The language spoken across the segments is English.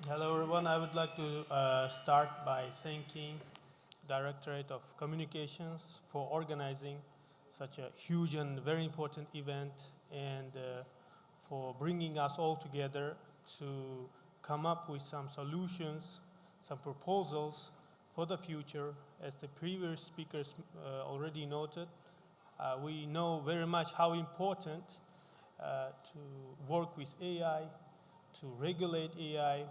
Hello everyone, I would like to start by thanking Directorate of Communications for organizing such a huge and very important event and for bringing us all together to come up with some solutions, some proposals for the future. As the previous speakers already noted, we know very much how important to work with AI, to regulate AI,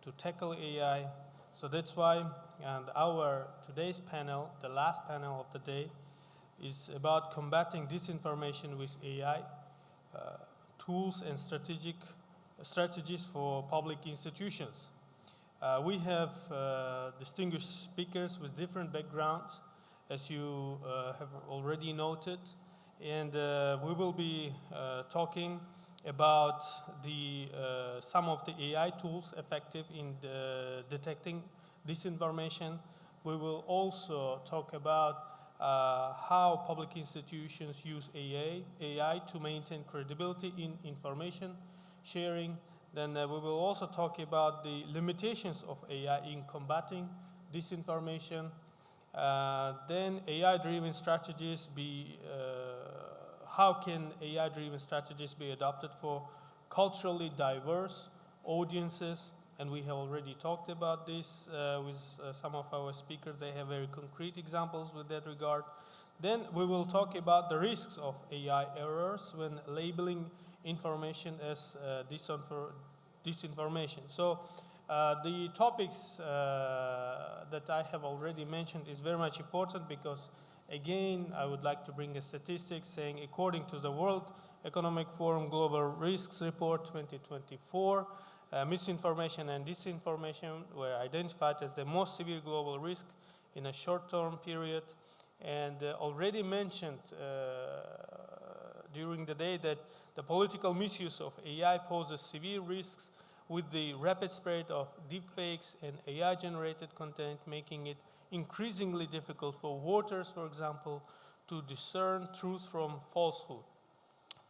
to tackle AI. So that's why and our today's panel, the last panel of the day, is about combating disinformation with AI, tools and strategies for public institutions. We have distinguished speakers with different backgrounds, as you have already noted, and we will be talking about some of the AI tools effective in detecting disinformation. We will also talk about how public institutions use AI to maintain credibility in information sharing. Then we will also talk about the limitations of AI in combating disinformation. Then AI-driven strategies how can AI-driven strategies be adopted for culturally diverse audiences? And we have already talked about this with some of our speakers. They have very concrete examples with that regard. Then we will talk about the risks of AI errors when labeling information as disinformation. So the topics that I have already mentioned is very much important because, again, I would like to bring a statistic saying, according to the World Economic Forum Global Risks Report 2024, misinformation and disinformation were identified as the most severe global risk in a short-term period. And already mentioned during the day that the political misuse of AI poses severe risks with the rapid spread of deepfakes and AI-generated content, making it increasingly difficult for voters, for example, to discern truth from falsehood,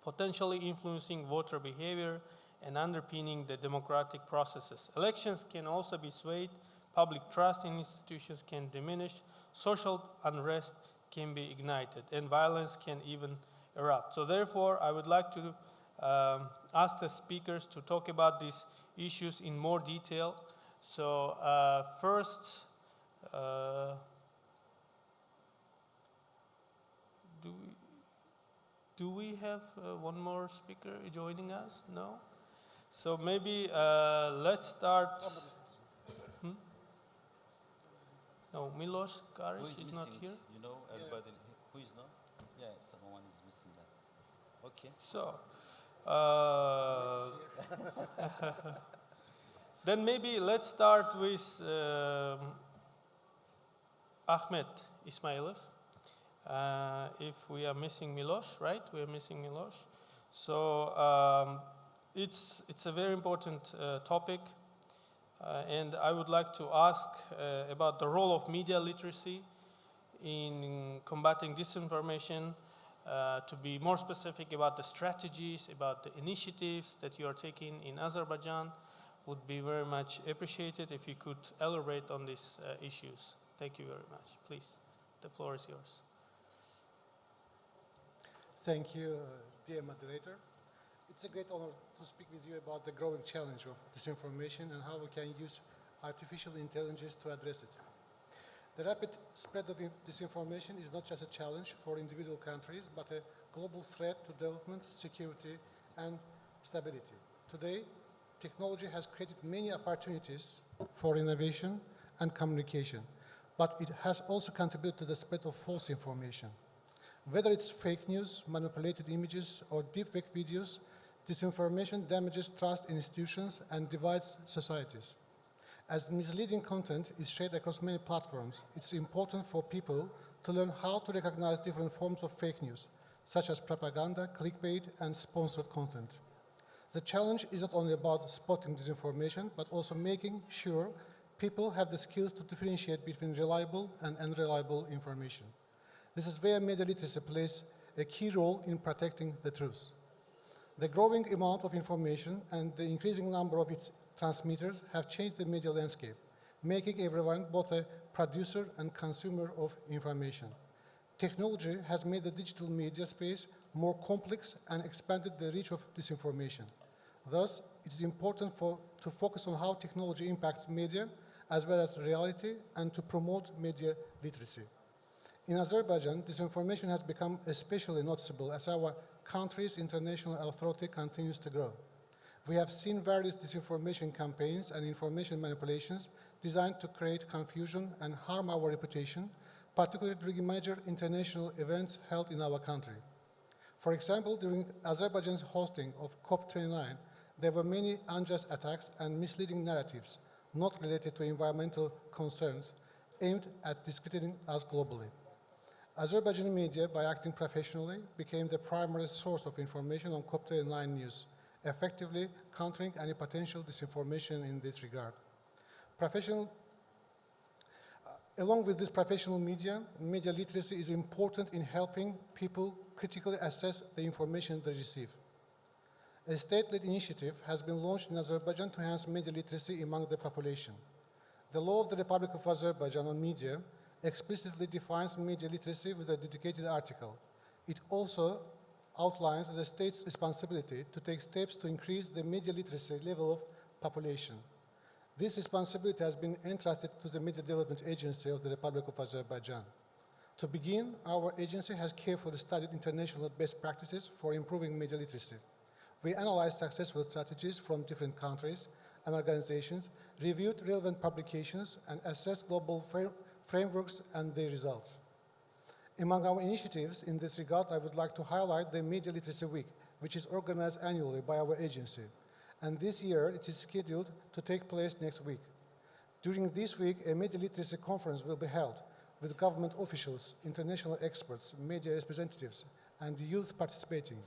potentially influencing voter behavior and underpinning the democratic processes. Elections can also be swayed, public trust in institutions can diminish, social unrest can be ignited, and violence can even erupt. So therefore, I would like to ask the speakers to talk about these issues in more detail. So first, do we have one more speaker joining us? No? So maybe let's start. No, Milos Karic is not here. You know, everybody who is not? Yeah, someone is missing that. Okay. So, then maybe let's start with Ahmet Ismailov. If we are missing Milos, right? We are missing Milos. So it's a very important topic. And I would like to ask about the role of media literacy in combating disinformation, to be more specific about the strategies, about the initiatives that you are taking in Azerbaijan. Would be very much appreciated if you could elaborate on these issues. Thank you very much. Please, the floor is yours. Thank you, dear moderator. It's a great honor to speak with you about the growing challenge of disinformation and how we can use artificial intelligence to address it. The rapid spread of disinformation is not just a challenge for individual countries, but a global threat to development, security, and stability. Today, technology has created many opportunities for innovation and communication, but it has also contributed to the spread of false information. Whether it's fake news, manipulated images, or deepfake videos, disinformation damages trust in institutions and divides societies. As misleading content is shared across many platforms, it's important for people to learn how to recognize different forms of fake news, such as propaganda, clickbait, and sponsored content. The challenge is not only about spotting disinformation, but also making sure people have the skills to differentiate between reliable and unreliable information. This is where media literacy plays a key role in protecting the truth. The growing amount of information and the increasing number of its transmitters have changed the media landscape, making everyone both a producer and consumer of information. Technology has made the digital media space more complex and expanded the reach of disinformation. Thus, it is important to focus on how technology impacts media as well as reality and to promote media literacy. In Azerbaijan, disinformation has become especially noticeable as our country's international authority continues to grow. We have seen various disinformation campaigns and information manipulations designed to create confusion and harm our reputation, particularly during major international events held in our country. For example, during Azerbaijan's hosting of COP29, there were many unjust attacks and misleading narratives not related to environmental concerns aimed at discrediting us globally. Azerbaijani media, by acting professionally, became the primary source of information on COP29 news, effectively countering any potential disinformation in this regard. Along with this professional media literacy is important in helping people critically assess the information they receive. A state-led initiative has been launched in Azerbaijan to enhance media literacy among the population. The law of the Republic of Azerbaijan on media explicitly defines media literacy with a dedicated article. It also outlines the state's responsibility to take steps to increase the media literacy level of population. This responsibility has been entrusted to the Media Development Agency of the Republic of Azerbaijan. To begin, our agency has carefully studied international best practices for improving media literacy. We analyzed successful strategies from different countries and organizations, reviewed relevant publications, and assessed global frameworks and their results. Among our initiatives in this regard, I would like to highlight the Media Literacy Week, which is organized annually by our agency. And this year, it is scheduled to take place next week. During this week, a media literacy conference will be held with government officials, international experts, media representatives, and youth participating.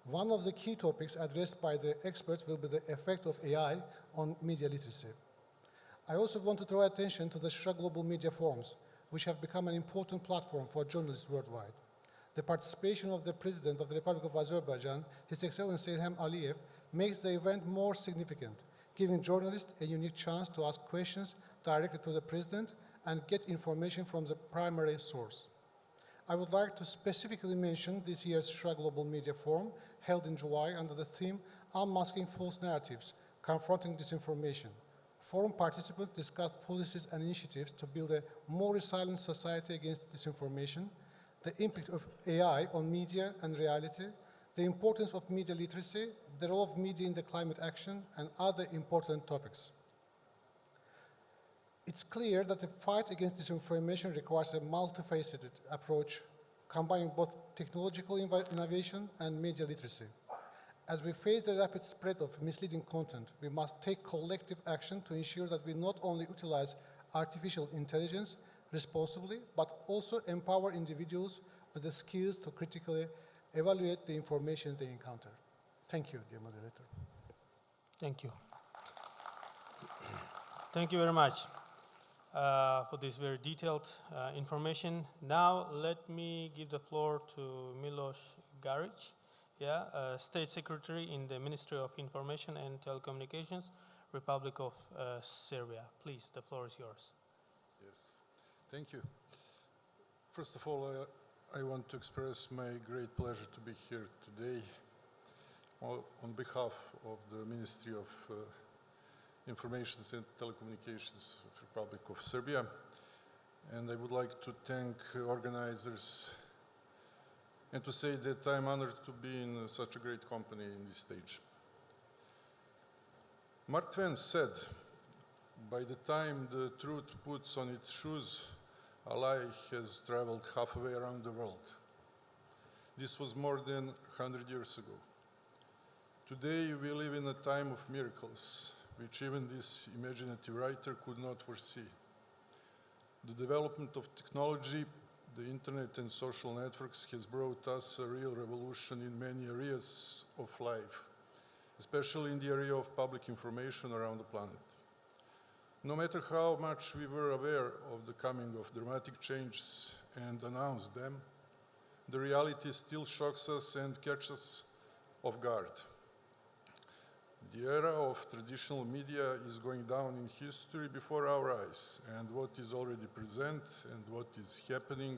One of the key topics addressed by the experts will be the effect of AI on media literacy. I also want to draw attention to the Shura Global Media Forums, which have become an important platform for journalists worldwide. The participation of the President of the Republic of Azerbaijan, His Excellency Ilham Aliyev, makes the event more significant, giving journalists a unique chance to ask questions directly to the President and get information from the primary source. I would like to specifically mention this year's Shura Global Media Forum, held in July under the theme Unmasking False Narratives, Confronting Disinformation. Forum participants discussed policies and initiatives to build a more resilient society against disinformation, the impact of AI on media and reality, the importance of media literacy, the role of media in the climate action, and other important topics. It's clear that the fight against disinformation requires a multifaceted approach, combining both technological innovation and media literacy. As we face the rapid spread of misleading content, we must take collective action to ensure that we not only utilize artificial intelligence responsibly, but also empower individuals with the skills to critically evaluate the information they encounter. Thank you, dear moderator. Thank you. Thank you very much for this very detailed information. Now, let me give the floor to Miloš Garić, State Secretary in the Ministry of Information and Telecommunications, Republic of Serbia. Please, the floor is yours. Yes, thank you. First of all, I want to express my great pleasure to be here today on behalf of the Ministry of Information and Telecommunications of the Republic of Serbia. And I would like to thank organizers and to say that I'm honored to be in such a great company in this stage. Mark Twain said, by the time the truth puts on its shoes, a lie has traveled halfway around the world. This was more than 100 years ago. Today we live in a time of miracles, which even this imaginative writer could not foresee. The development of technology, the internet and social networks has brought us a real revolution in many areas of life, especially in the area of public information around the planet. No matter how much we were aware of the coming of dramatic changes and announced them, the reality still shocks us and catches us off guard. The era of traditional media is going down in history before our eyes, and what is already present and what is happening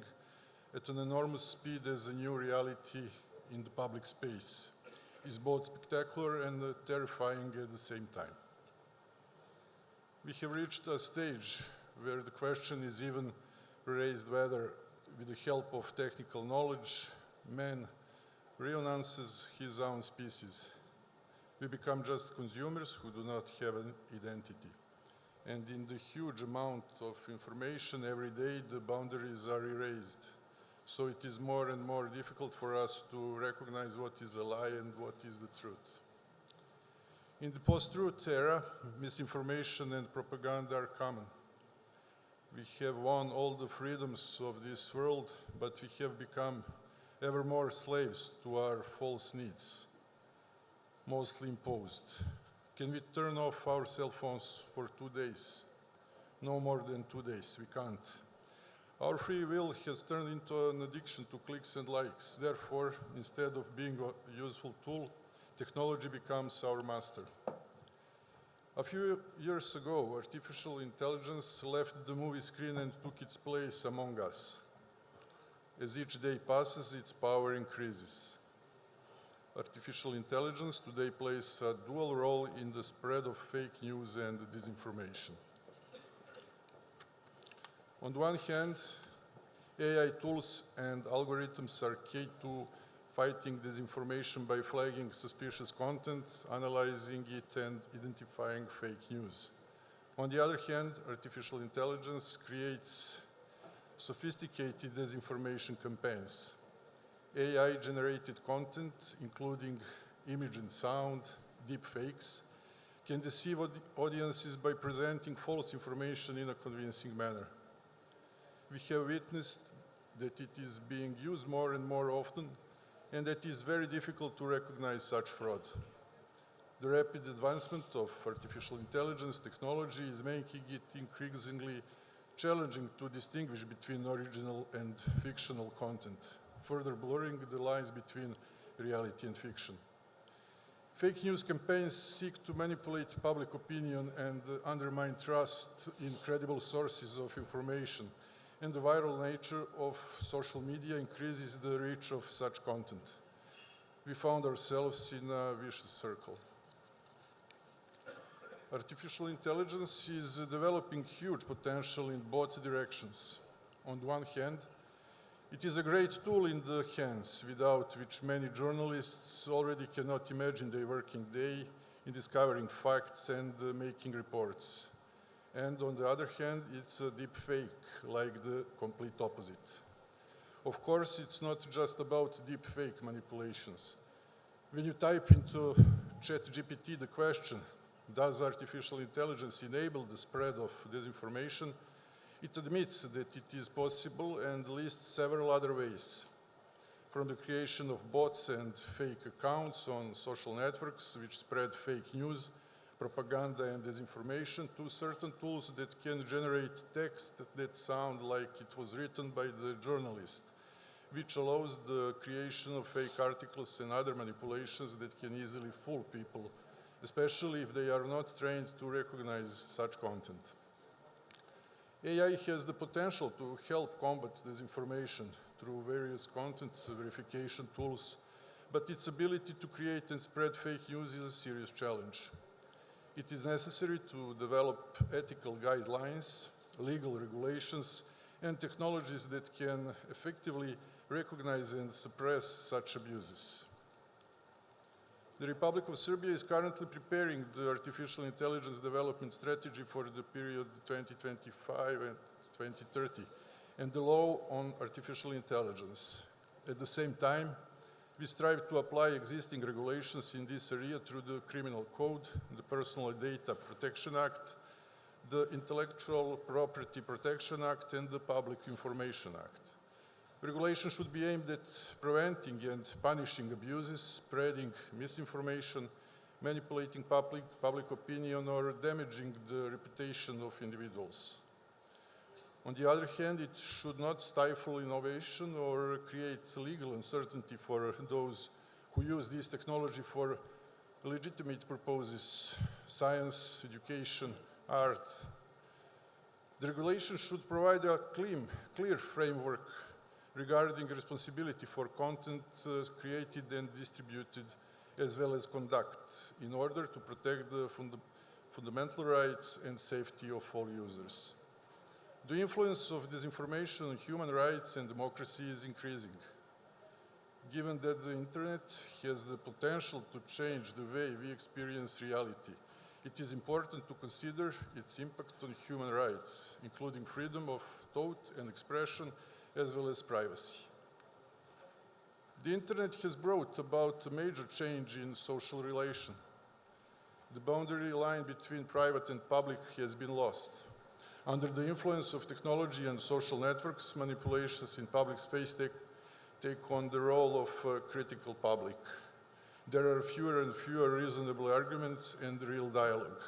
at an enormous speed as a new reality in the public space is both spectacular and terrifying at the same time. We have reached a stage where the question is even raised whether, with the help of technical knowledge, man renounces his own species. We become just consumers who do not have an identity. And in the huge amount of information every day, the boundaries are erased. So it is more and more difficult for us to recognize what is a lie and what is the truth. In the post-truth era, misinformation and propaganda are common. We have won all the freedoms of this world, but we have become ever more slaves to our false needs, mostly imposed. Can we turn off our cell phones for 2 days? No more than 2 days, we can't. Our free will has turned into an addiction to clicks and likes. Therefore, instead of being a useful tool, technology becomes our master. A few years ago, artificial intelligence left the movie screen and took its place among us. As each day passes, its power increases. Artificial intelligence today plays a dual role in the spread of fake news and disinformation. On the one hand, AI tools and algorithms are key to fighting disinformation by flagging suspicious content, analyzing it, and identifying fake news. On the other hand, artificial intelligence creates sophisticated disinformation campaigns. AI-generated content, including image and sound, deepfakes, can deceive audiences by presenting false information in a convincing manner. We have witnessed that it is being used more and more often, and that it is very difficult to recognize such fraud. The rapid advancement of artificial intelligence technology is making it increasingly challenging to distinguish between original and fictional content, further blurring the lines between reality and fiction. Fake news campaigns seek to manipulate public opinion and undermine trust in credible sources of information, and the viral nature of social media increases the reach of such content. We found ourselves in a vicious circle. Artificial intelligence is developing huge potential in both directions. On the one hand, it is a great tool in the hands, without which many journalists already cannot imagine their working day in discovering facts and making reports. And on the other hand, it's a deep fake, like the complete opposite. Of course, it's not just about deep fake manipulations. When you type into ChatGPT the question, does artificial intelligence enable the spread of disinformation? It admits that it is possible and lists several other ways, from the creation of bots and fake accounts on social networks which spread fake news, propaganda and disinformation, to certain tools that can generate text that sound like it was written by the journalist, which allows the creation of fake articles and other manipulations that can easily fool people, especially if they are not trained to recognize such content. AI has the potential to help combat disinformation through various content verification tools, but its ability to create and spread fake news is a serious challenge. It is necessary to develop ethical guidelines, legal regulations, and technologies that can effectively recognize and suppress such abuses. The Republic of Serbia is currently preparing the artificial intelligence development strategy for the period 2025 and 2030, and the law on artificial intelligence. At the same time, we strive to apply existing regulations in this area through the Criminal Code, the Personal Data Protection Act, the Intellectual Property Protection Act, and the Public Information Act. Regulation should be aimed at preventing and punishing abuses, spreading misinformation, manipulating public opinion, or damaging the reputation of individuals. On the other hand, it should not stifle innovation or create legal uncertainty for those who use this technology for legitimate purposes, science, education, art. The regulation should provide a clear framework regarding responsibility for content created and distributed, as well as conduct, in order to protect the fundamental rights and safety of all users. The influence of disinformation on human rights and democracy is increasing. Given that the internet has the potential to change the way we experience reality, it is important to consider its impact on human rights, including freedom of thought and expression, as well as privacy. The internet has brought about a major change in social relation. The boundary line between private and public has been lost. Under the influence of technology and social networks, manipulations in public space take on the role of critical public. There are fewer and fewer reasonable arguments and real dialogue.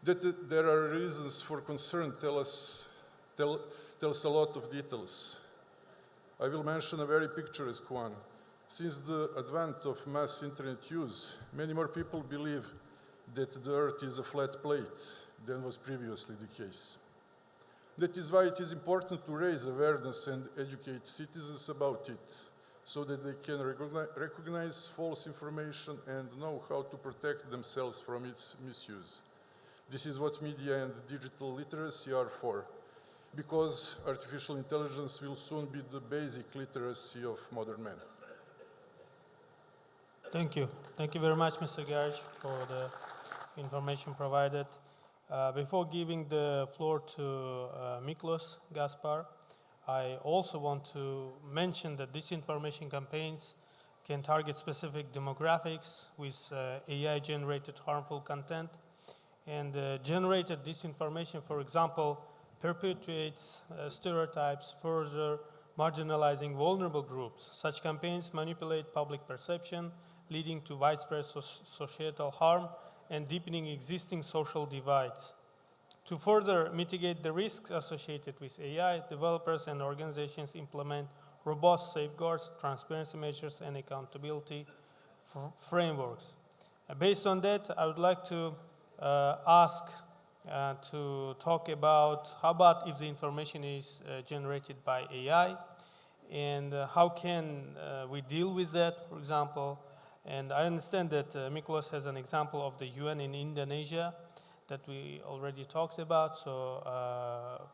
That there are reasons for concern tells a lot of details. I will mention a very picturesque one. Since the advent of mass internet use, many more people believe that the earth is a flat plate than was previously the case. That is why it is important to raise awareness and educate citizens about it, so that they can recognize false information and know how to protect themselves from its misuse. This is what media and digital literacy are for, because artificial intelligence will soon be the basic literacy of modern men. Thank you. Thank you very much, Mr. Garage, for the information provided. Before giving the floor to Miklos Gaspar, I also want to mention that disinformation campaigns can target specific demographics with AI-generated harmful content. And generated disinformation, for example, perpetuates stereotypes, further marginalizing vulnerable groups. Such campaigns manipulate public perception, leading to widespread societal harm and deepening existing social divides. To further mitigate the risks associated with AI, developers and organizations implement robust safeguards, transparency measures, and accountability frameworks. Based on that, I would like to ask to talk about how about if the information is generated by AI, and how can we deal with that, for example. And I understand that Miklos has an example of the UN in Indonesia that we already talked about, so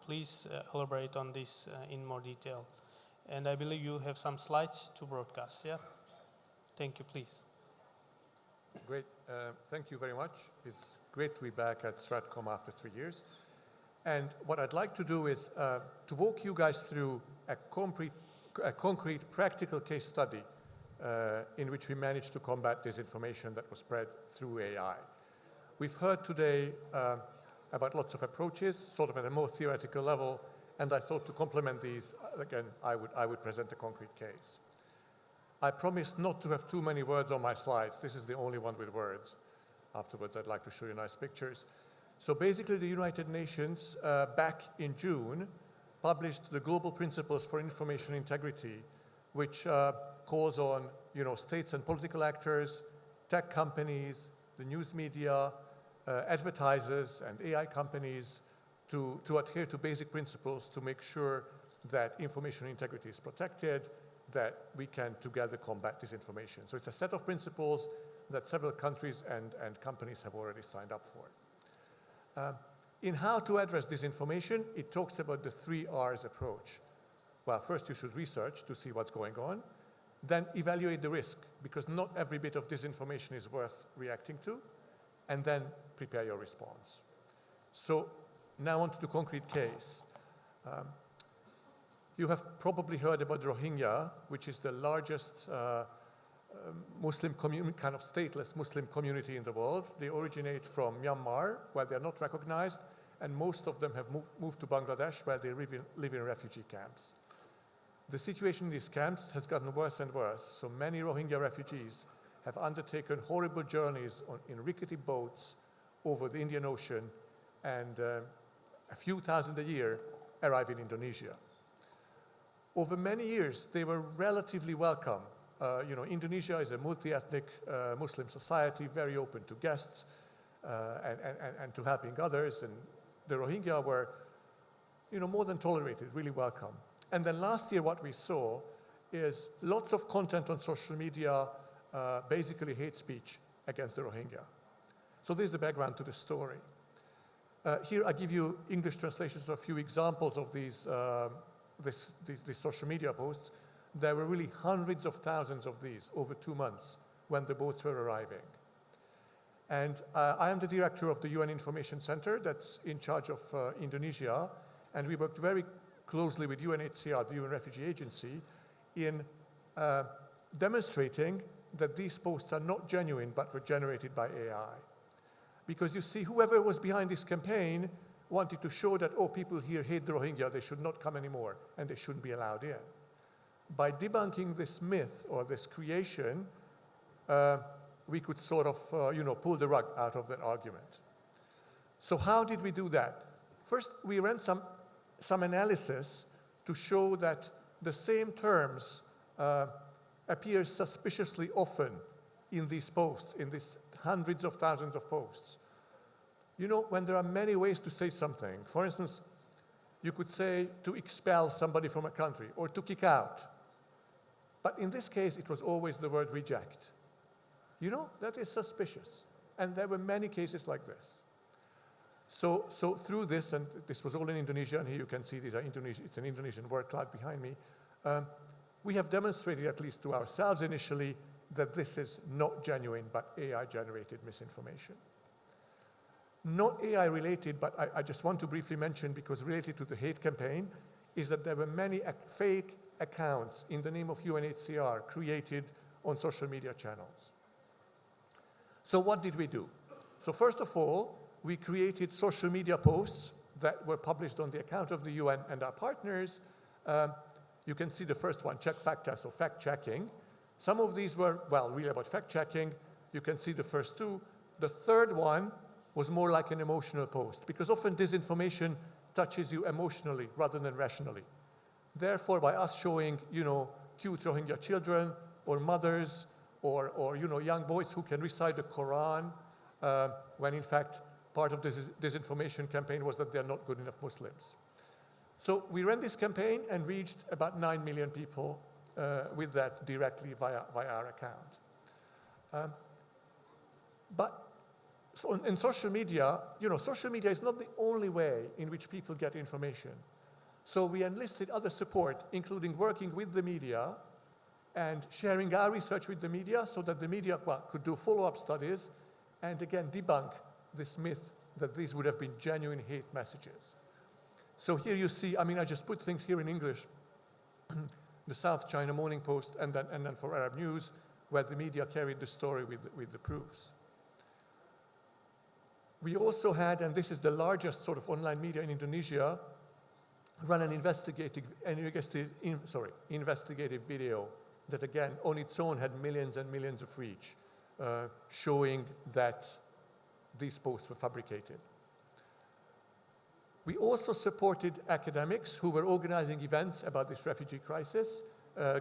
please elaborate on this in more detail. And I believe you have some slides to broadcast, yeah? Thank you, please. Great. Thank you very much. It's great to be back at Stratcom after 3 years. And what I'd like to do is to walk you guys through a concrete practical case study in which we managed to combat disinformation that was spread through AI. We've heard today about lots of approaches, sort of at a more theoretical level, and I thought to complement these, again, I would present a concrete case. I promised not to have too many words on my slides. This is the only one with words. Afterwards, I'd like to show you nice pictures. So basically, the United Nations, back in June, published the Global Principles for Information Integrity, which calls on states and political actors, tech companies, the news media, advertisers, and AI companies to adhere to basic principles to make sure that information integrity is protected, that we can together combat disinformation. So it's a set of principles that several countries and companies have already signed up for. In how to address disinformation, it talks about the 3 R's approach. Well, first you should research to see what's going on, then evaluate the risk, because not every bit of disinformation is worth reacting to, and then prepare your response. So now on to the concrete case. You have probably heard about Rohingya, which is the largest Muslim community, kind of stateless Muslim community in the world. They originate from Myanmar, where they're not recognized, and most of them have moved to Bangladesh, where they live in refugee camps. The situation in these camps has gotten worse and worse, so many Rohingya refugees have undertaken horrible journeys in rickety boats over the Indian Ocean, and a few thousand a year arrive in Indonesia. Over many years, they were relatively welcome Indonesia is a multi-ethnic Muslim society, very open to guests and to helping others. And the Rohingya were, more than tolerated, really welcome. And then last year what we saw is lots of content on social media, basically hate speech against the Rohingya. So this is the background to the story. Here I give you English translations of a few examples of these social media posts. There were really hundreds of thousands of these over 2 months when the boats were arriving. And I am the director of the UN Information Center that's in charge of Indonesia, and we worked very closely with UNHCR, the UN Refugee Agency, in demonstrating that these posts are not genuine but were generated by AI. Because you see, whoever was behind this campaign wanted to show that, people here hate the Rohingya, they should not come anymore, and they shouldn't be allowed in. By debunking this myth or this creation, we could sort of, pull the rug out of that argument. So how did we do that? First, we ran some analysis to show that the same terms appear suspiciously often in these posts, in these hundreds of thousands of posts. When there are many ways to say something, for instance, you could say to expel somebody from a country or to kick out. But in this case, it was always the word reject. That is suspicious. And there were many cases like this. So through this, and this was all in Indonesia, and here you can see these are it's an Indonesian word cloud behind me, we have demonstrated, at least to ourselves initially, that this is not genuine, but AI-generated misinformation. Not AI-related, but I just want to briefly mention, because related to the hate campaign, is that there were many fake accounts in the name of UNHCR created on social media channels. So what did we do? So first of all, we created social media posts that were published on the account of the UN and our partners. You can see the first one, check facta, so fact-checking. Some of these were, really about fact-checking. You can see the first two. The third one was more like an emotional post, because often disinformation touches you emotionally rather than rationally. Therefore, by us showing, cute Rohingya children or mothers or young boys who can recite the Quran, when in fact part of this disinformation campaign was that they're not good enough Muslims. So we ran this campaign and reached about 9 million people with that directly via our account. So in social media, social media is not the only way in which people get information. So we enlisted other support, including working with the media and sharing our research with the media so that the media could do follow-up studies and again debunk this myth that these would have been genuine hate messages. So here you see, I just put things here in English, the South China Morning Post, and then for Arab News, where the media carried the story with the proofs. We also had, and this is the largest sort of online media in Indonesia, run an investigative video that again, on its own, had millions and millions of reach, showing that these posts were fabricated. We also supported academics who were organizing events about this refugee crisis,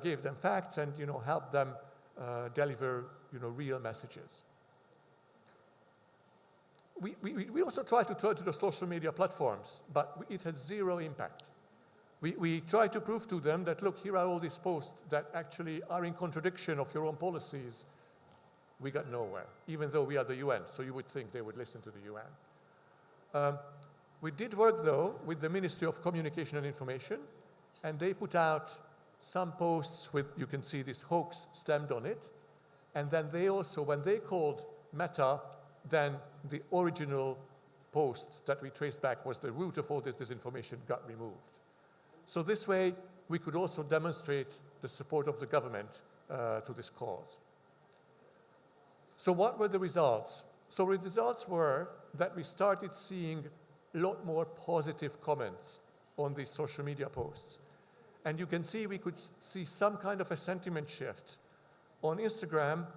gave them facts and helped them deliver real messages. We also tried to turn to the social media platforms, but it had zero impact. We tried to prove to them that, look, here are all these posts that actually are in contradiction of your own policies. We got nowhere, even though we are the UN, so you would think they would listen to the UN. We did work, though, with the Ministry of Communication and Information, and they put out some posts with, you can see this hoax stamped on it, and then they also, when they called Meta, then the original post that we traced back was the root of all this disinformation got removed. So this way, we could also demonstrate the support of the government to this cause. So what were the results? So the results were that we started seeing a lot more positive comments on these social media posts. And you can see we could see some kind of a sentiment shift. On Instagram,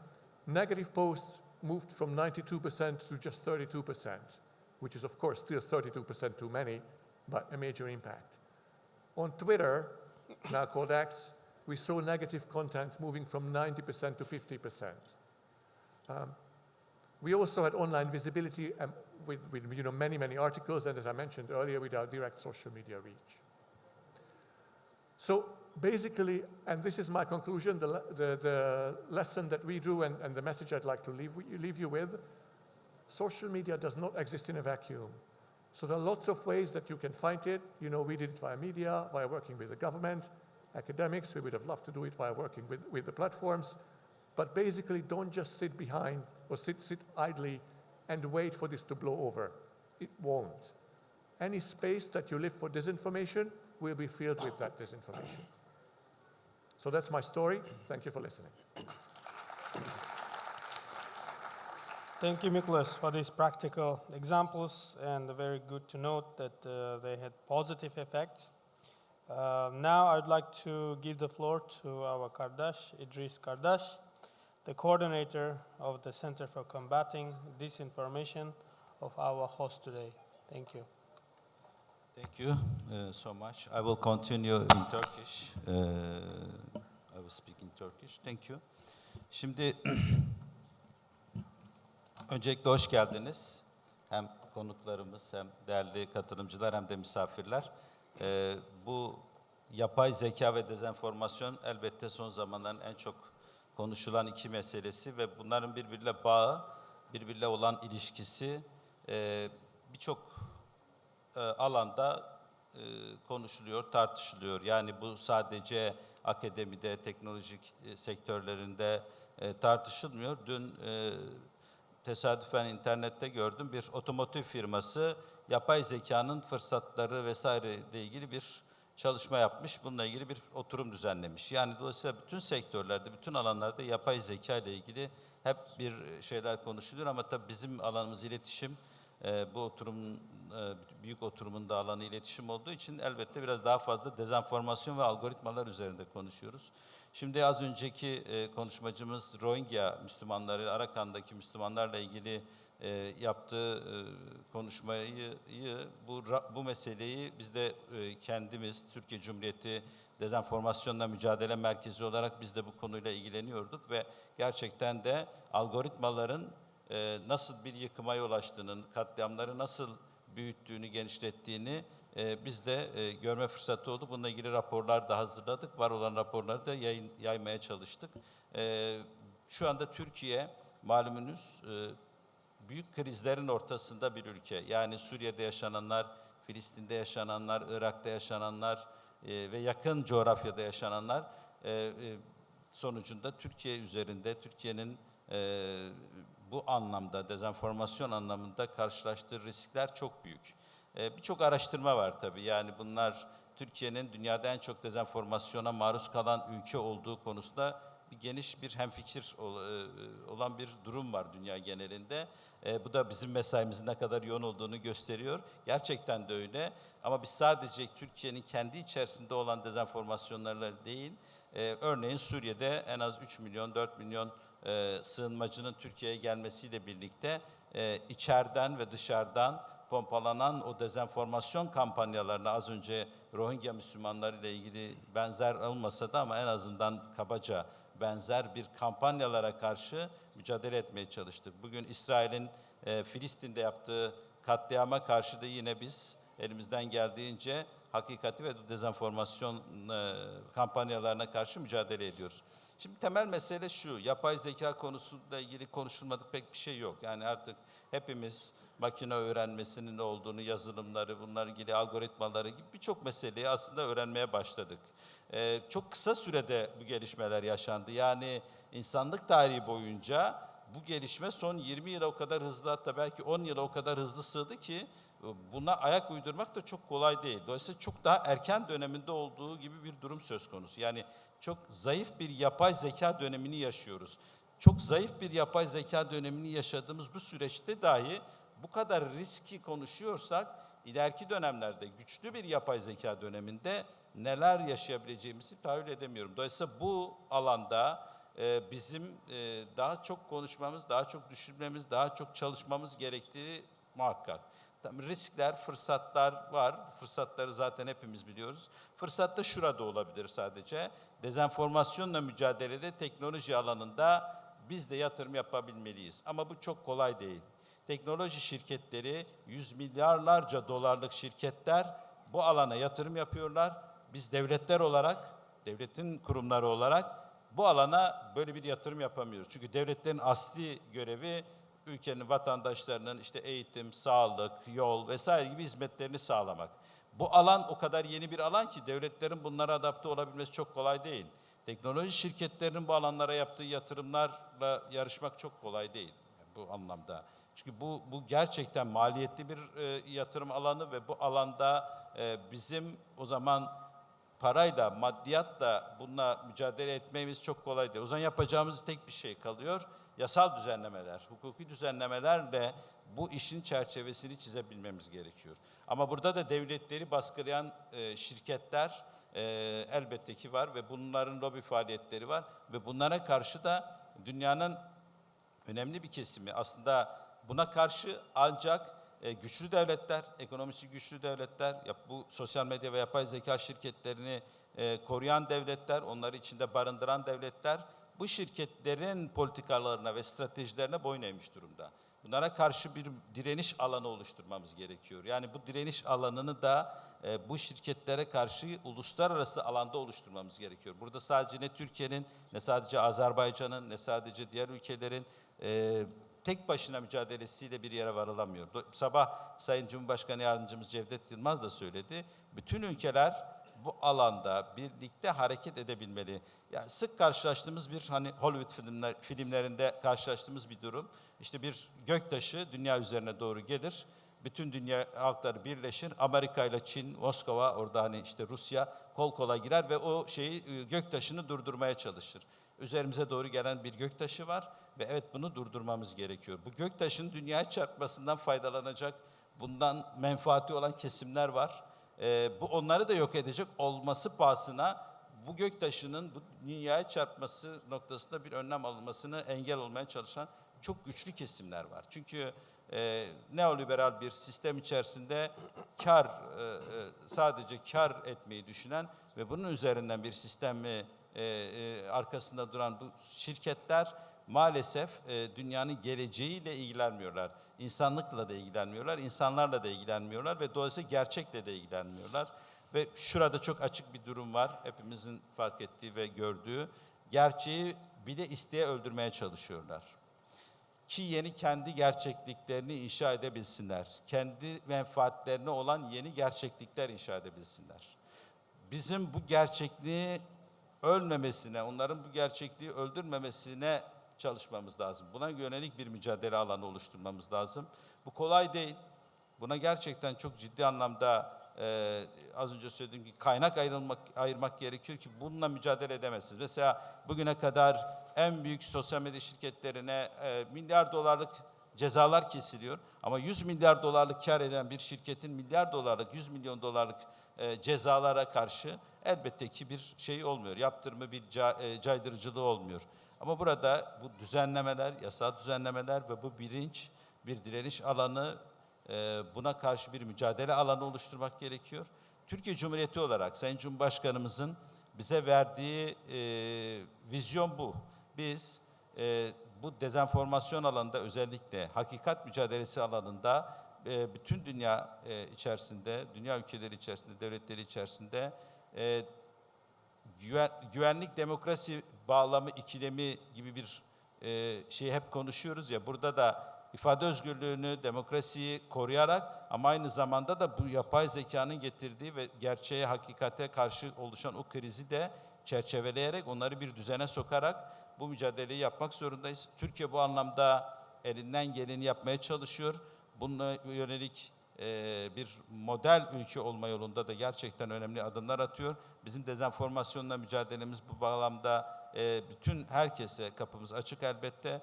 negative posts moved from 92% to just 32%, which is, of course, still 32% too many, but a major impact. On Twitter, now called X, we saw negative content moving from 90% to 50%. We also had online visibility with many articles, and as I mentioned earlier, with our direct social media reach. So basically, and this is my conclusion, the lesson that we drew and the message I'd like to leave you with, social media does not exist in a vacuum. So there are lots of ways that you can find it. You know, we did it via media, via working with the government, academics. We would have loved to do it via working with the platforms. But basically, don't just sit behind or sit idly and wait for this to blow over. It won't. Any space that you leave for disinformation will be filled with that disinformation. So that's my story. Thank you for listening. Thank you, Miklas, for these practical examples, and very good to note that they had positive effects. Now I'd like to give the floor to our Kardeş, İdris Kardeş, the coordinator of the Center for Combating Disinformation of our host today. Thank you. Thank you so much. I will continue in Turkish. I will speak in Turkish. Thank you. Şimdi öncelikle hoş geldiniz. Hem konuklarımız, hem değerli katılımcılar, hem de misafirler. Bu yapay zeka ve dezenformasyon elbette son zamanların en çok konuşulan iki meselesi ve bunların birbiriyle bağı, birbiriyle olan ilişkisi birçok alanda konuşuluyor, tartışılıyor. Yani bu sadece akademide, teknolojik sektörlerinde tartışılmıyor. Dün tesadüfen internette gördüm, bir otomotiv firması yapay zekanın fırsatları vesaire ile ilgili bir çalışma yapmış. Bununla ilgili bir oturum düzenlemiş. Yani dolayısıyla bütün sektörlerde, bütün alanlarda yapay zeka ile ilgili hep bir şeyler konuşuluyor ama tabii bizim alanımız iletişim. Bu oturumun, büyük oturumun da alanı iletişim olduğu için elbette biraz daha fazla dezenformasyon ve algoritmalar üzerinde konuşuyoruz. Şimdi az önceki konuşmacımız Rohingya Müslümanları, Arakan'daki Müslümanlarla ilgili yaptığı konuşmayı, bu meseleyi biz de kendimiz Türkiye Cumhuriyeti Dezenformasyonla Mücadele Merkezi olarak biz de bu konuyla ilgileniyorduk ve gerçekten de algoritmaların nasıl bir yıkıma yol açtığını, katliamları nasıl büyüttüğünü, genişlettiğini biz de görme fırsatı oldu. Bununla ilgili raporlar da hazırladık. Var olan raporları da yaymaya çalıştık. Şu anda Türkiye malumunuz büyük krizlerin ortasında bir ülke. Yani Suriye'de yaşananlar, Filistin'de yaşananlar, Irak'ta yaşananlar ve yakın coğrafyada yaşananlar sonucunda Türkiye üzerinde, Türkiye'nin bu anlamda, dezenformasyon anlamında karşılaştığı riskler çok büyük. Birçok araştırma var tabii. Yani bunlar Türkiye'nin dünyada en çok dezenformasyona maruz kalan ülke olduğu konusunda bir geniş bir hemfikir olan bir durum var dünya genelinde. Bu da bizim mesaimizin ne kadar yoğun olduğunu gösteriyor. Gerçekten de öyle. Ama biz sadece Türkiye'nin kendi içerisinde olan dezenformasyonlarla değil, örneğin Suriye'de en az 3 milyon, 4 milyon sığınmacının Türkiye'ye gelmesiyle birlikte içeriden ve dışarıdan pompalanan o dezenformasyon kampanyalarına, az önce Rohingya Müslümanları ile ilgili benzer olmasa da ama en azından kabaca benzer bir kampanyalara karşı mücadele etmeye çalıştık. Bugün İsrail'in Filistin'de yaptığı katliama karşı da yine biz elimizden geldiğince hakikati ve dezenformasyon kampanyalarına karşı mücadele ediyoruz. Şimdi temel mesele şu, yapay zeka konusuyla ilgili konuşulmadık pek bir şey yok. Yani artık hepimiz makine öğrenmesinin olduğunu, yazılımları, bunlarla ilgili algoritmaları gibi birçok meseleyi aslında öğrenmeye başladık. Çok kısa sürede bu gelişmeler yaşandı. Yani insanlık tarihi boyunca bu gelişme son 20 yıla o kadar hızlı, hatta belki 10 yıla o kadar hızlı sığdı ki buna ayak uydurmak da çok kolay değil. Dolayısıyla çok daha erken döneminde olduğu gibi bir durum söz konusu. Yani çok zayıf bir yapay zeka dönemini yaşıyoruz. Çok zayıf bir yapay zeka dönemini yaşadığımız bu süreçte dahi bu kadar riski konuşuyorsak ileriki dönemlerde güçlü bir yapay zeka döneminde neler yaşayabileceğimizi tahayyül edemiyorum. Dolayısıyla bu alanda bizim daha çok konuşmamız, daha çok düşünmemiz, daha çok çalışmamız gerektiği muhakkak. Riskler, fırsatlar var. Fırsatları zaten hepimiz biliyoruz. Fırsat da şurada olabilir sadece. Dezenformasyonla mücadelede teknoloji alanında biz de yatırım yapabilmeliyiz. Ama bu çok kolay değil. Teknoloji şirketleri, yüz milyarlarca dolarlık şirketler bu alana yatırım yapıyorlar. Biz devletler olarak, devletin kurumları olarak bu alana böyle bir yatırım yapamıyoruz. Çünkü devletlerin asli görevi ülkenin vatandaşlarının işte eğitim, sağlık, yol vesaire gibi hizmetlerini sağlamak. Bu alan o kadar yeni bir alan ki devletlerin bunlara adapte olabilmesi çok kolay değil. Teknoloji şirketlerinin bu alanlara yaptığı yatırımlarla yarışmak çok kolay değil bu anlamda. Çünkü bu gerçekten maliyetli bir yatırım alanı ve bu alanda bizim o zaman parayla, maddiyatla bununla mücadele etmemiz çok kolay değil. O zaman yapacağımız tek bir şey kalıyor. Yasal düzenlemeler, hukuki düzenlemelerle bu işin çerçevesini çizebilmemiz gerekiyor. Ama burada da devletleri baskılayan şirketler elbette ki var ve bunların lobi faaliyetleri var. Ve bunlara karşı da dünyanın önemli bir kesimi aslında buna karşı ancak güçlü devletler, ekonomisi güçlü devletler, bu sosyal medya ve yapay zeka şirketlerini koruyan devletler, onları içinde barındıran devletler, bu şirketlerin politikalarına ve stratejilerine boyun eğmiş durumda. Bunlara karşı bir direniş alanı oluşturmamız gerekiyor. Yani bu direniş alanını da bu şirketlere karşı uluslararası alanda oluşturmamız gerekiyor. Burada sadece ne Türkiye'nin, ne sadece Azerbaycan'ın, ne sadece diğer ülkelerin tek başına mücadelesiyle bir yere varılamıyor. Sabah Sayın Cumhurbaşkanı Yardımcımız Cevdet Yılmaz da söyledi. Bütün ülkeler bu alanda birlikte hareket edebilmeli. Yani sık karşılaştığımız bir hani Hollywood filmlerinde karşılaştığımız bir durum. İşte bir göktaşı dünya üzerine doğru gelir. Bütün dünya halkları birleşir. Amerika ile Çin, Moskova, orada hani işte Rusya kol kola girer ve o şeyi göktaşını durdurmaya çalışır. Üzerimize doğru gelen bir göktaşı var ve evet bunu durdurmamız gerekiyor. Bu göktaşının dünyaya çarpmasından faydalanacak, bundan menfaati olan kesimler var. Bu onları da yok edecek olması pahasına bu göktaşının bu dünyaya çarpması noktasında bir önlem alınmasını engel olmaya çalışan çok güçlü kesimler var. Çünkü neoliberal bir sistem içerisinde sadece kar etmeyi düşünen ve bunun üzerinden bir sistemi arkasında duran bu şirketler maalesef dünyanın geleceğiyle ilgilenmiyorlar. İnsanlıkla da ilgilenmiyorlar, insanlarla da ilgilenmiyorlar ve dolayısıyla gerçekle de ilgilenmiyorlar. Ve şurada çok açık bir durum var, hepimizin fark ettiği ve gördüğü. Gerçeği bile isteye öldürmeye çalışıyorlar. Ki yeni kendi gerçekliklerini inşa edebilsinler. Kendi menfaatlerine olan yeni gerçeklikler inşa edebilsinler. Bizim bu gerçekliği ölmemesine, onların bu gerçekliği öldürmemesine çalışmamız lazım. Buna yönelik bir mücadele alanı oluşturmamız lazım. Bu kolay değil. Buna gerçekten çok ciddi anlamda az önce söylediğim gibi kaynak ayırmak gerekiyor ki bununla mücadele edemezsiniz. Mesela bugüne kadar en büyük sosyal medya şirketlerine milyar dolarlık cezalar kesiliyor. Ama 100 milyar dolarlık kar eden bir şirketin milyar dolarlık, 100 milyon dolarlık cezalara karşı elbette ki bir şey olmuyor. Yaptırımı bir caydırıcılığı olmuyor. Ama burada bu düzenlemeler, yasal düzenlemeler ve bu bilinç, bir direniş alanı, buna karşı bir mücadele alanı oluşturmak gerekiyor. Türkiye Cumhuriyeti olarak Sayın Cumhurbaşkanımızın bize verdiği vizyon bu. Biz bu dezenformasyon alanında özellikle hakikat mücadelesi alanında bütün dünya içerisinde, dünya ülkeleri içerisinde, devletleri içerisinde güvenlik demokrasi bağlamı ikilemi gibi bir şeyi hep konuşuyoruz ya, burada da ifade özgürlüğünü, demokrasiyi koruyarak ama aynı zamanda da bu yapay zekanın getirdiği ve gerçeğe, hakikate karşı oluşan o krizi de çerçeveleyerek, onları bir düzene sokarak bu mücadeleyi yapmak zorundayız. Türkiye bu anlamda elinden geleni yapmaya çalışıyor. Bununla yönelik bir model ülke olma yolunda da gerçekten önemli adımlar atıyor. Bizim dezenformasyonla mücadelemiz bu bağlamda bütün herkese kapımız açık elbette.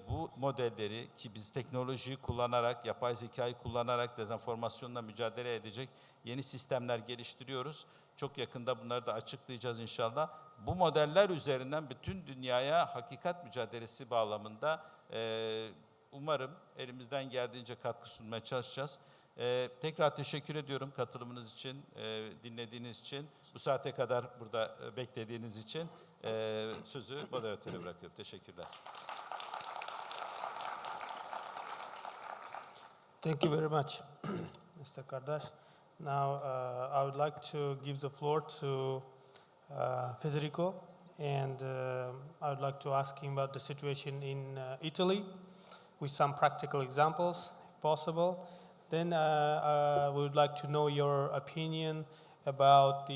Bu modelleri ki biz teknolojiyi kullanarak, yapay zekayı kullanarak dezenformasyonla mücadele edecek yeni sistemler geliştiriyoruz. Çok yakında bunları da açıklayacağız inşallah. Bu modeller üzerinden bütün dünyaya hakikat mücadelesi bağlamında umarım elimizden geldiğince katkı sunmaya çalışacağız. Tekrar teşekkür ediyorum katılımınız için, dinlediğiniz için, bu saate kadar burada beklediğiniz için. Sözü moderatöre bırakıyorum. Teşekkürler. Thank you very much, Mr. Kardash. Now, I would like to give the floor to Federico, and I would like to ask him about the situation in Italy with some practical examples, if possible. Then we would like to know your opinion about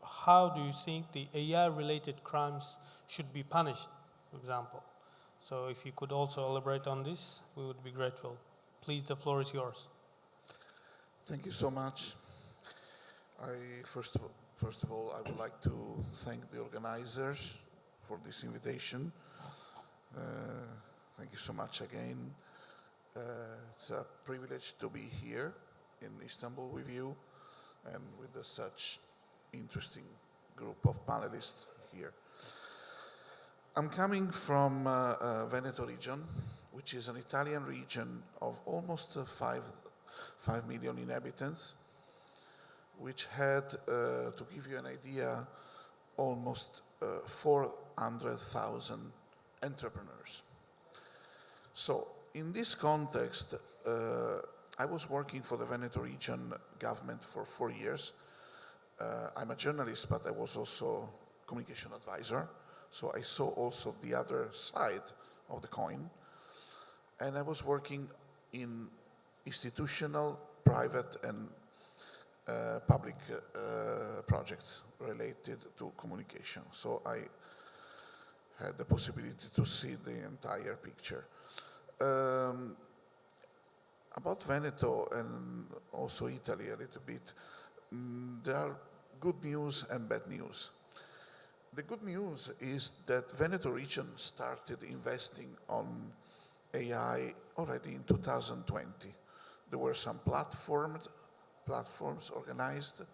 how do you think the AI-related crimes should be punished, for example. So if you could also elaborate on this, we would be grateful. Please, the floor is yours. Thank you so much. First of all, I would like to thank the organizers for this invitation. Thank you so much again. It's a privilege to be here in Istanbul with you and with such interesting group of panelists here. I'm coming from Veneto region, which is an Italian region of almost 5 million inhabitants, which had, to give you an idea, almost 400,000 entrepreneurs. So in this context, I was working for the Veneto region government for 4 years. I'm a journalist, but I was also communication advisor. So I saw also the other side of the coin. And I was working in institutional, private, and public projects related to communication. So I had the possibility to see the entire picture. About Veneto and also Italy a little bit, there are good news and bad news. The good news is that Veneto region started investing on AI already in 2020. There were some platforms organized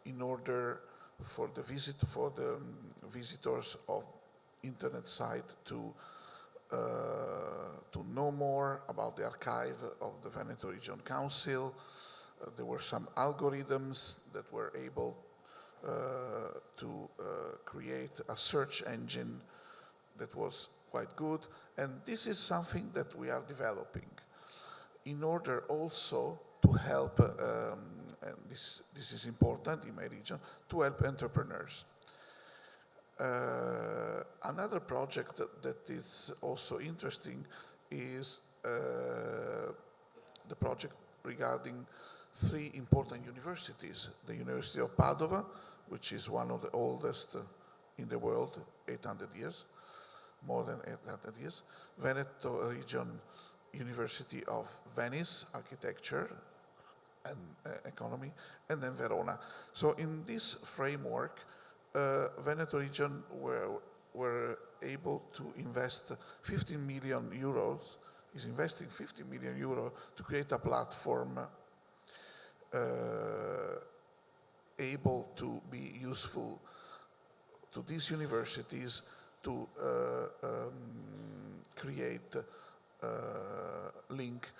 in order for the visitors of internet site to know more about the archive of the Veneto Region Council. There were some algorithms that were able to create a search engine that was quite good, and this is something that we are developing in order also to help, and this is important in my region, to help entrepreneurs. Another project that is also interesting is the project regarding 3 important universities. The University of Padova, which is one of the oldest in the world, 800 years, more than 800 years. Veneto Region University of Venice, Architecture and Economy, and then Verona. So in this framework, Veneto Region were able to invest 15 million euros, is investing 50 million euros to create a platform able to be useful to these universities to create link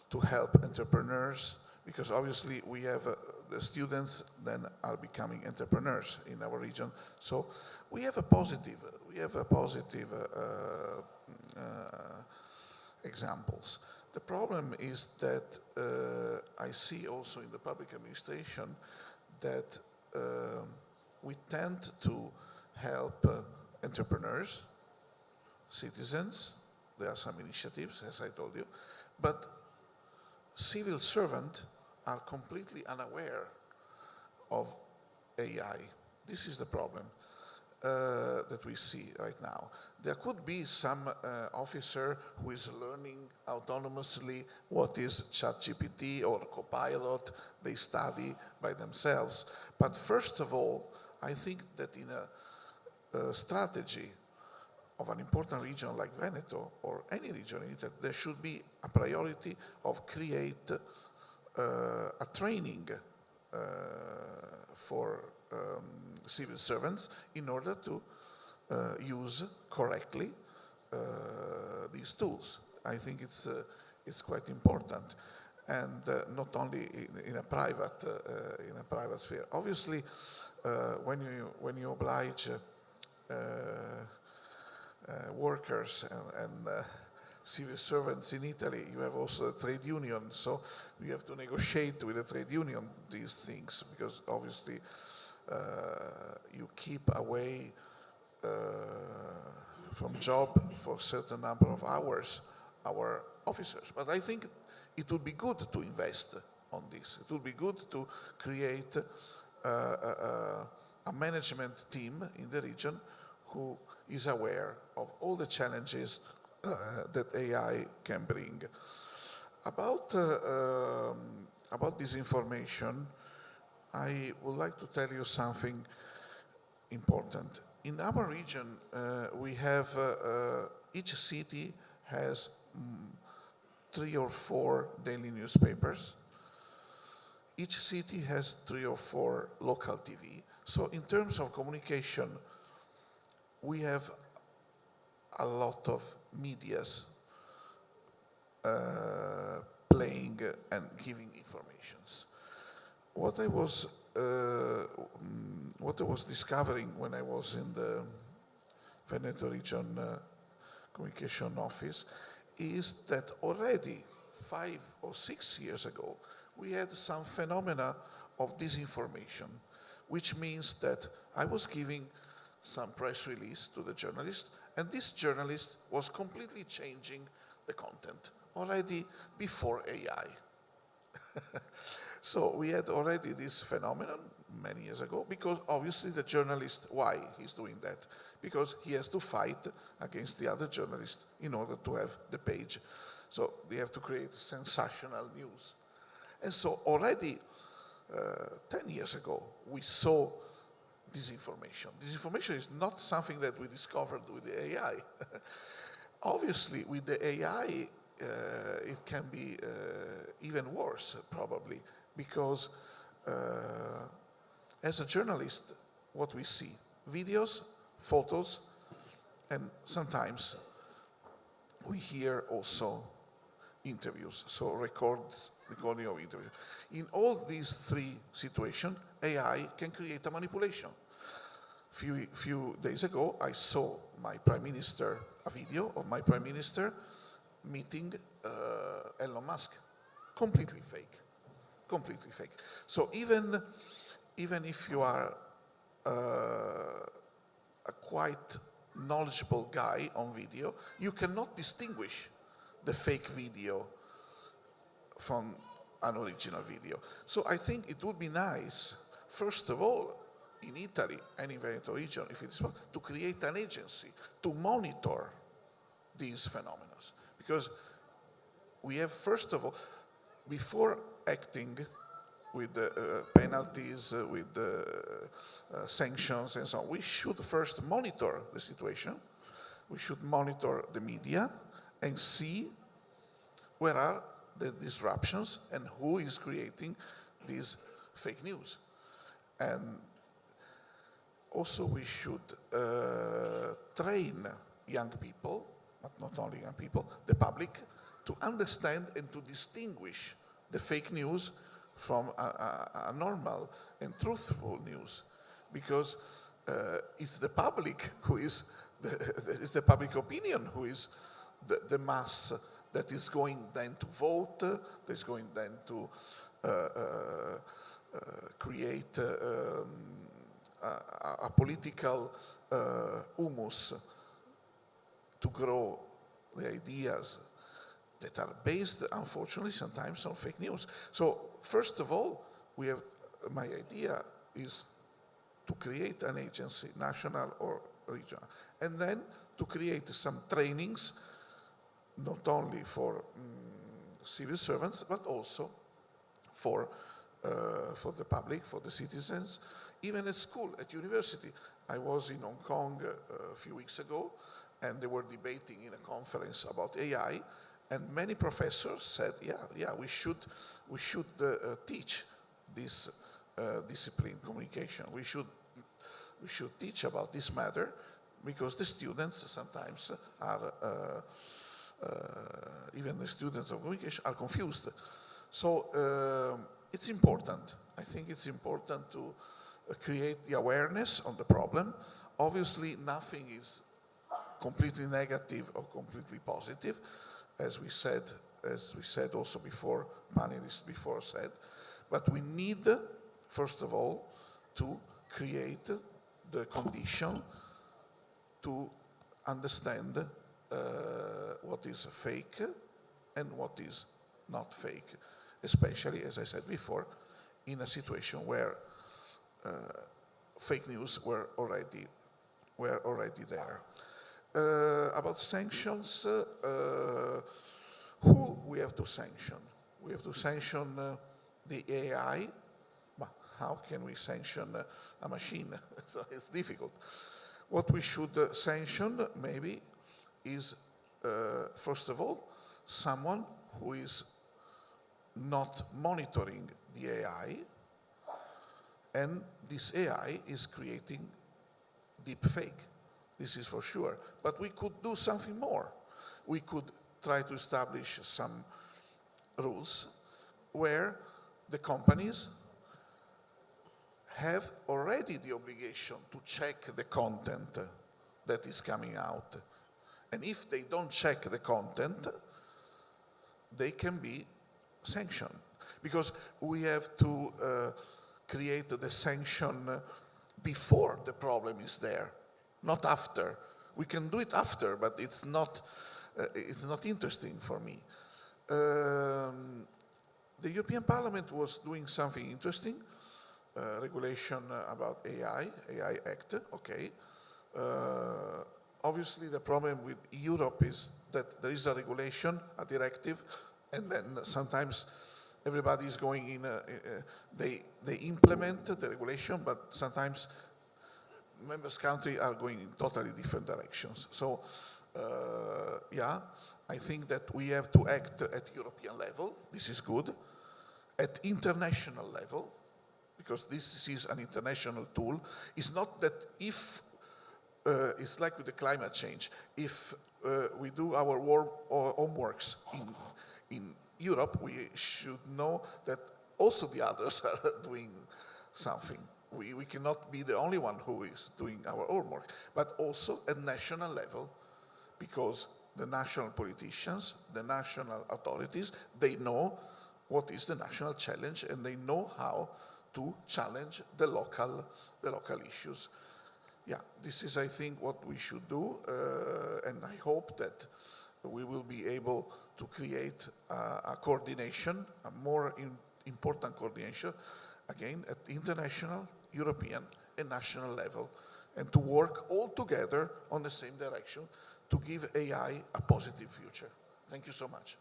to help entrepreneurs, because obviously we have the students then are becoming entrepreneurs in our region. So we have a positive examples. The problem is that I see also in the public administration that we tend to help entrepreneurs, citizens. There are some initiatives, as I told you, but civil servants are completely unaware of AI. This is the problem that we see right now. There could be some officer who is learning autonomously what is ChatGPT or Copilot. They study by themselves. But first of all, I think that in a strategy of an important region like Veneto or any region in Italy, there should be a priority of create a training for civil servants in order to use correctly these tools. I think it's quite important, and not only in a private sphere. Obviously, when you oblige workers and civil servants in Italy, you have also a trade union, so you have to negotiate with the trade union these things, because obviously you keep away from job for a certain number of hours our officers. But I think it would be good to invest on this. It would be good to create a management team in the region who is aware of all the challenges that AI can bring. About disinformation, I would like to tell you something important. In our region, we have, each city has 3 or 4 daily newspapers. Each city has 3 or 4 local TV. So in terms of communication, we have a lot of medias playing and giving informations. What I was discovering when I was in the Veneto region communication office is that already 5 or 6 years ago we had some phenomena of disinformation, which means that I was giving some press release to the journalist, and this journalist was completely changing the content already before AI. So we had already this phenomenon many years ago, because obviously the journalist, why he's doing that? Because he has to fight against the other journalists in order to have the page. So they have to create sensational news. And so already 10 years ago, we saw disinformation. Disinformation is not something that we discovered with the AI. Obviously, with the AI, it can be even worse, probably, because as a journalist, what we see, videos, photos, and sometimes we hear also interviews, so recording of interviews. In all these 3 situations, AI can create a manipulation. Few days ago, I saw my prime minister, a video of my prime minister meeting Elon Musk. Completely fake. Completely fake. So even if you are a quite knowledgeable guy on video, you cannot distinguish the fake video from an original video. So I think it would be nice, first of all, in Italy and in Veneto region, if it is possible, to create an agency to monitor these phenomena. Because we have, first of all, before acting with penalties, with sanctions and so on, we should first monitor the situation. We should monitor the media and see where are the disruptions and who is creating these fake news. And also we should train young people, but not only young people, the public, to understand and to distinguish the fake news from a normal and truthful news, because it's the public who is, it's the public opinion who is the mass that is going then to vote, that is going then to create a political humus to grow the ideas that are based, unfortunately, sometimes on fake news. So, first of all, my idea is to create an agency, national or regional, and then to create some trainings, not only for civil servants, but also for the public, for the citizens, even at school, at university. I was in Hong Kong a few weeks ago, and they were debating in a conference about AI, and many professors said, we should teach this discipline, communication. We should teach about this matter, because the students sometimes are, even the students of communication are confused. So it's important. I think it's important to create the awareness on the problem. Obviously, nothing is completely negative or completely positive, as we said also before, panelists before said. But we need, first of all, to create the condition to understand what is fake and what is not fake, especially, as I said before, in a situation where fake news were already there. About sanctions, who we have to sanction? We have to sanction the AI. But how can we sanction a machine? So it's difficult. What we should sanction, maybe, is, first of all, someone who is not monitoring the AI, and this AI is creating deep fake. This is for sure. But we could do something more. We could try to establish some rules where the companies have already the obligation to check the content that is coming out. And if they don't check the content, they can be sanctioned. Because we have to create the sanction before the problem is there, not after. We can do it after, but it's not interesting for me. The European Parliament was doing something interesting, regulation about AI Act, okay. Obviously the problem with Europe is that there is a regulation, a directive, and then sometimes everybody is going in, they implement the regulation, but sometimes members' countries are going in totally different directions. So, yeah, I think that we have to act at European level. This is good. At international level, because this is an international tool. It's not that if, it's like with the climate change. If we do our homeworks in Europe, we should know that also the others are doing something. We cannot be the only one who is doing our homework, but also at national level, because the national politicians, the national authorities, they know what is the national challenge and they know how to challenge the local issues. Yeah, this is, I think, what we should do, and I hope that we will be able to create a coordination, a more important coordination, again, at international, European, and national level, and to work all together on the same direction to give AI a positive future. Thank you so much.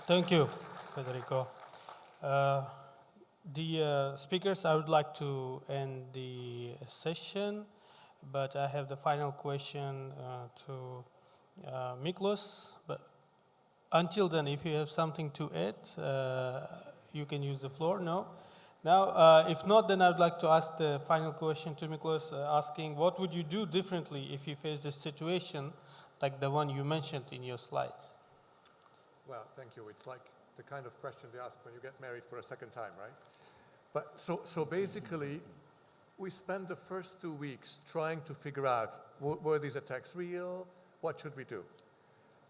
Thank you, Federico. The speakers, I would like to end the session, but I have the final question to Miklos. But until then, if you have something to add, you can use the floor. No? Now, if not, then I would like to ask the final question to Miklos, asking what would you do differently if you face this situation like the one you mentioned in your slides? Well, thank you. It's like the kind of question they ask when you get married for a second time, right? But so basically, we spent the first 2 weeks trying to figure out, were these attacks real? What should we do?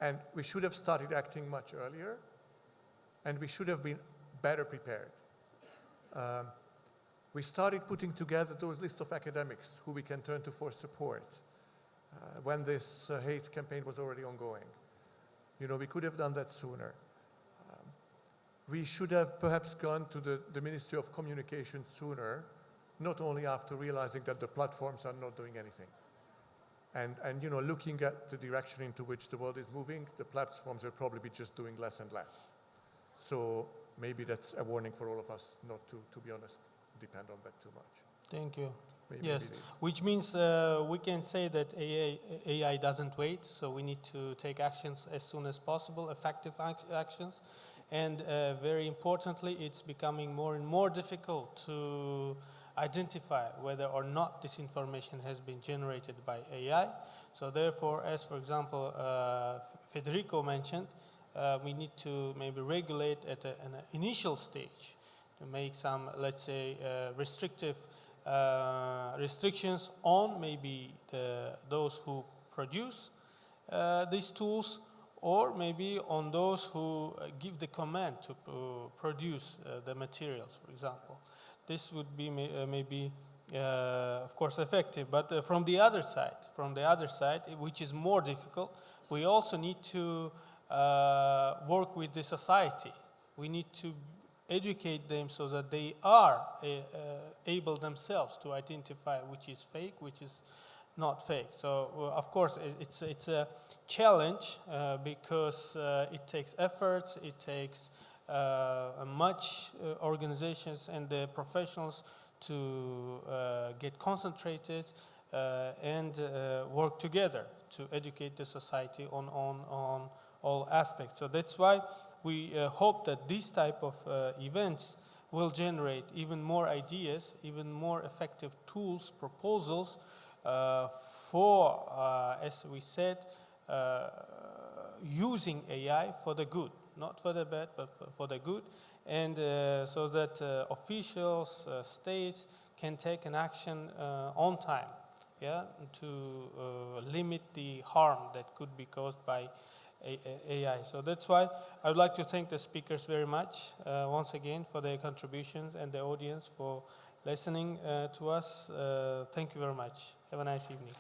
And we should have started acting much earlier, and we should have been better prepared. We started putting together those list of academics who we can turn to for support when this hate campaign was already ongoing. You know, we could have done that sooner. We should have perhaps gone to the Ministry of Communication sooner, not only after realizing that the platforms are not doing anything. And you know, looking at the direction into which the world is moving, the platforms will probably be just doing less and less. So maybe that's a warning for all of us not to be honest, depend on that too much. Thank you. Maybe yes, it is. which means we can say that AI doesn't wait, so we need to take actions as soon as possible, effective actions. And very importantly, it's becoming more and more difficult to identify whether or not this information has been generated by AI. So therefore, as for example, Federico mentioned, we need to maybe regulate at an initial stage to make some, let's say, restrictive restrictions on maybe those who produce these tools, or maybe on those who give the command to produce the materials, for example. This would be maybe, of course, effective. But from the other side, which is more difficult, we also need to work with the society. We need to educate them so that they are able themselves to identify which is fake, which is not fake. So, of course, it's a challenge because it takes efforts, it takes much organizations and the professionals to get concentrated and work together to educate the society on all aspects. So that's why we hope that these type of events will generate even more ideas, even more effective tools, proposals for, as we said, using AI for the good, not for the bad, but for the good, and so that officials, states can take an action on time, yeah, to limit the harm that could be caused by AI. So that's why I would like to thank the speakers very much once again for their contributions and the audience for listening to us. Thank you very much. Have a nice evening.